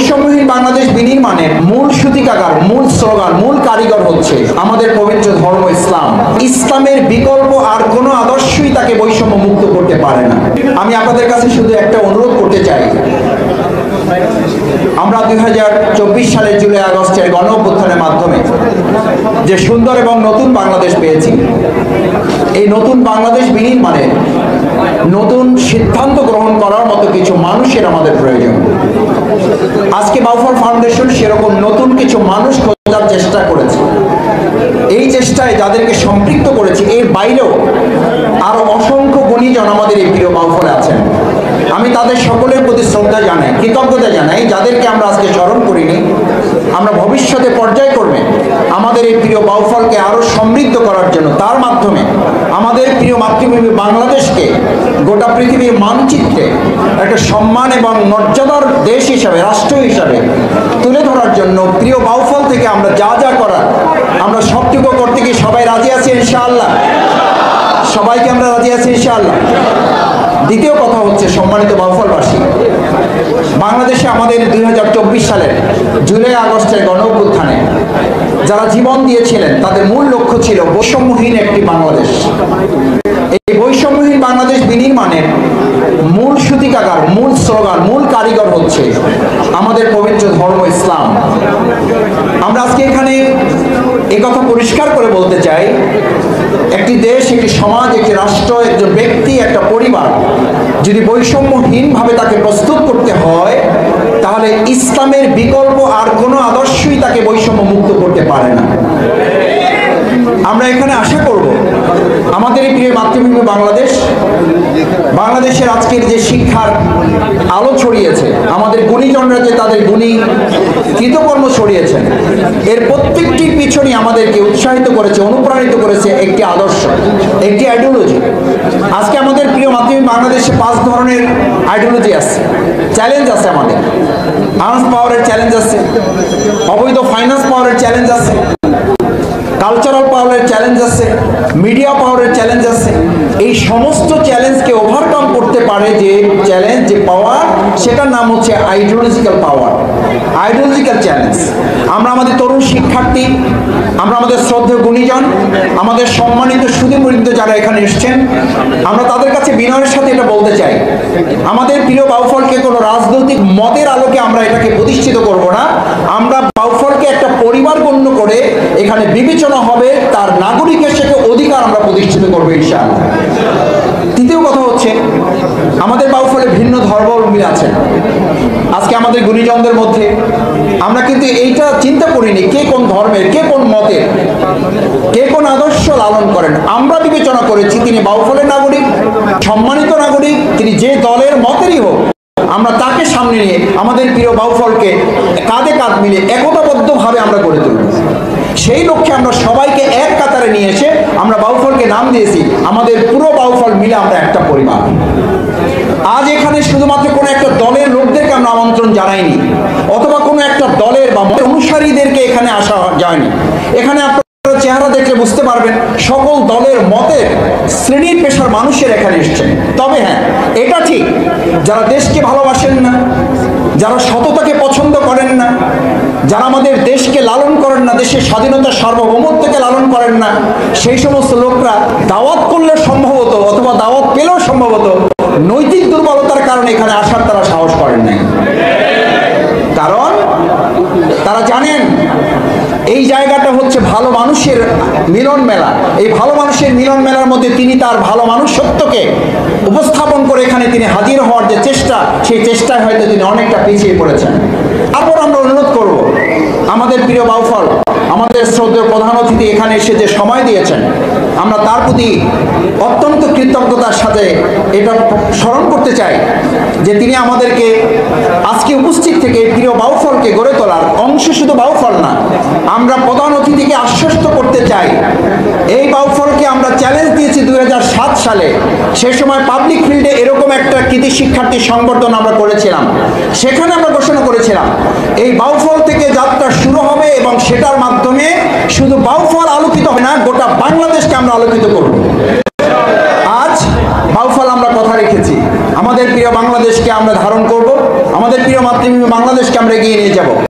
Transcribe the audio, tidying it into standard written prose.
বৈষম্যহীন বাংলাদেশ বিনির্মাণের মূল সূতিকাগার, মূল স্লোগান, মূল কারিগর হচ্ছে আমাদের পবিত্র ধর্ম ইসলাম। ইসলামের বিকল্প আর কোনো আদর্শই তাকে বৈষম্য মুক্ত করতে পারে না। আমি আপনাদের কাছে শুধু একটা অনুরোধ করতে চাই, আমরা 2024 সালের জুলাই আগস্টের গণ অভ্যুত্থানের মাধ্যমে যে সুন্দর এবং নতুন বাংলাদেশ পেয়েছি, এই নতুন বাংলাদেশ বিনির্মাণে নতুন সিদ্ধান্ত গ্রহণ করার মতো কিছু মানুষের আমাদের প্রয়োজন। আজকে বাউফল ফাউন্ডেশন সেরকম নতুন কিছু মানুষ খোঁজার চেষ্টা করেছে। এই চেষ্টায় যাদেরকে সম্পৃক্ত করেছে, এর বাইরেও আরো অসংখ্য গুণীজন আমাদের এই প্রিয় বাউফলে আছেন। আমি তাদের সকলের প্রতি শ্রদ্ধা জানাই, কৃতজ্ঞতা জানাই, যাদেরকে আমরা আজকে স্মরণ করিনি। আমরা ভবিষ্যতে পর্যায়ক্রমে আমাদের এই প্রিয় বাউফলকে আরো সমৃদ্ধ করার জন্য, তার মাধ্যমে আমাদের প্রিয় মাতৃভূমি বাংলাদেশকে গোটা পৃথিবীর মানচিত্রে একটা সম্মান এবং মর্যাদার দেশ হিসাবে, রাষ্ট্র হিসাবে তুলে ধরার জন্য প্রিয় বাউফল থেকে আমরা যা যা করার আমরা সবটুকু করতে গিয়ে সবাই রাজি আছি ইনশাআল্লাহ। সবাইকে আমরা রাজি আছি ইনশাআল্লাহ। দ্বিতীয় কথা হচ্ছে, সম্মানিত বাউফলবাসী, বাংলাদেশে আমাদের 2024 সালের জুলাই আগস্টের গণ অভ্যুত্থানে যারা জীবন দিয়েছিলেন, তাদের মূল লক্ষ্য ছিল বৈষম্যহীন একটি বাংলাদেশ। এই বৈষম্যহীন বাংলাদেশ বিনির্মাণের মূল সূতিকাগার, মূল স্লোগান, মূল কারিগর হচ্ছে আমাদের পবিত্র ধর্ম ইসলাম। আমরা আজকে এখানে একথা পরিষ্কার করে বলতে চাই, একটি দেশ, একটি সমাজ, একটি রাষ্ট্র, একজন ব্যক্তি, একটা পরিবার যদি বৈষম্যহীনভাবে তাকে প্রস্তুত করতে হয়, তাহলে ইসলামের বিকল্প আর কোনো আদর্শই তাকে বৈষম্য মুক্ত করতে পারে না। আমরা এখানে আশা করব আমাদের এই প্রিয় মাতৃভূমি বাংলাদেশের আজকের যে শিক্ষার আলো ছড়িয়েছে, আমাদের গুণীজনরা যে তাদের গুণী কৃতকর্ম ছড়িয়েছেন, এর প্রত্যেকটির পিছনে আমাদেরকে উৎসাহিত করেছে, অনুপ্রাণিত করেছে একটি আদর্শ, একটি আইডিওলজি। আজকে আমাদের প্রিয় মাতৃভূমি বাংলাদেশে 5 ধরনের আইডিওলজি আছে, চ্যালেঞ্জ আছে। আমাদের আর্মস পাওয়ারের চ্যালেঞ্জ আছে, অবৈধ ফাইন্যান্স পাওয়ারের চ্যালেঞ্জ আছে, কালচারাল পাওয়ারের চ্যালেঞ্জ আছে, মিডিয়া পাওয়ারের চ্যালেঞ্জ আছে। এই সমস্ত চ্যালেঞ্জকে ওভারকাম করতে পারে যে চ্যালেঞ্জ, যে পাওয়ার, সেটার নাম হচ্ছে আইডিওলজিক্যাল পাওয়ার, আইডিওলজিক্যাল চ্যালেঞ্জ। আমরা আমাদের তরুণ শিক্ষার্থী, আমরা আমাদের শ্রদ্ধেয় গুণীজন, আমাদের সম্মানিত সুধীবৃন্দ যারা এখানে এসছেন, আমরা তাদের কাছে বিনয়ের সাথে এটা বলতে চাই, আমাদের প্রিয় বাউফলকে কোনো রাজনৈতিক মতের আলোকে আমরা এটাকে প্রতিষ্ঠিত করব না। আমরা বাউফলকে একটা পরিবার গণ্য করে এখানে বিবেচনা হবে, তার নাগরিক হিসেবে অধিকার আমরা প্রতিষ্ঠিত করবো ইনশাআল্লাহ। তৃতীয় কথা হচ্ছে, আমাদের বাউফলে ভিন্ন ধর্মাবলম্বী আছেন। আজকে আমাদের গুণীজনদের মধ্যে আমরা কিন্তু এইটা চিন্তা করিনি কে কোন ধর্মের, কে কোন মতের, কে কোন আদর্শ লালন করেন। আমরা বিবেচনা করেছি তিনি বাউফলের নাগরিক, সম্মানিত নাগরিক, তিনি যে দলের মতেরই হোক, আমরা তাকে সামনে নিয়ে আমাদের প্রিয় বাউফলকে কাঁধে কাঁধ মিলে একতাবদ্ধভাবে আমরা গড়ে তুলব। সেই লক্ষ্যে আমরা সবাইকে এক কাতারে নিয়ে এসে আমরা বাউফলকে নাম দিয়েছি আমাদের পুরো বাউফল মিলে আমরা একটা পরিবার। আজ এখানে শুধুমাত্র কোনো একটা দলের লোকদেরকে আমরা আমন্ত্রণ জানাইনি, অথবা কোনো একটা দলের বা অনুসারীদেরকে এখানে আসা যায়নি। এখানে আপনারা চেহারা দেখলে বুঝতে পারবেন সকল দলের মতের, শ্রেণীর পেশার মানুষের এখানে এসছেন। তবে হ্যাঁ, এটা ঠিক, যারা দেশকে ভালোবাসেন না, যারা সততাকে পছন্দ করেন না, যারা আমাদের দেশকে লালন করেন না, দেশের স্বাধীনতা সার্বভৌমত্বকে লালন করেন না, সেই সমস্ত লোকরা দাওয়াত করলে সম্ভবত, অথবা দাওয়াত পেলেও সম্ভবত নৈতিক দুর্বলতার কারণে এখানে আসার তারা সাহস করেন নাই। কারণ তারা জানেন এই জায়গাটা হচ্ছে ভালো মানুষের মিলন মেলা। এই ভালো মানুষের মিলন মেলার মধ্যে তিনি তার ভালো মানুষত্বকে উপস্থাপন করে এখানে তিনি হাজির হওয়ার যে চেষ্টা, সেই চেষ্টায় হয়তো তিনি অনেকটা পিছিয়ে পড়েছেন। তারপর আমরা অনুরোধ করব, আমাদের প্রিয় বাউফল, আমাদের শ্রদ্ধেয় প্রধান অতিথি এখানে এসে যে সময় দিয়েছেন, আমরা তার প্রতি অত্যন্ত কৃতজ্ঞতার সাথে এটা স্মরণ করতে চাই যে তিনি আমাদেরকে আজকে উপস্থিত থেকে প্রিয় বাউফলকে গড়ে তোলার অংশ, শুধু বাউফল না, আমরা প্রধান অতিথিকে আশ্বস্ত করতে চাই। এই বাউফলকে আমরা চ্যালেঞ্জ দিয়েছি 2007 সালে। সে সময় পাবলিক ফিল্ডে এরকম একটা কৃতি শিক্ষার্থী সংবর্ধনা আমরা করেছিলাম। সেখানে আমরা ঘোষণা করেছিলাম এই বাউফল থেকে যাত্রা শুরু হবে এবং সেটার মাধ্যমে শুধু বাউফল আলোকিত হবে না, গোটা বাংলাদেশকে আমরা আলোকিত করব। আজ বাউফল আমরা কথা রেখেছি, আমাদের প্রিয় বাংলাদেশকে আমরা ধারণ করব। আমাদের প্রিয় মাতৃভূমি বাংলাদেশকে আমরা এগিয়ে নিয়ে যাব।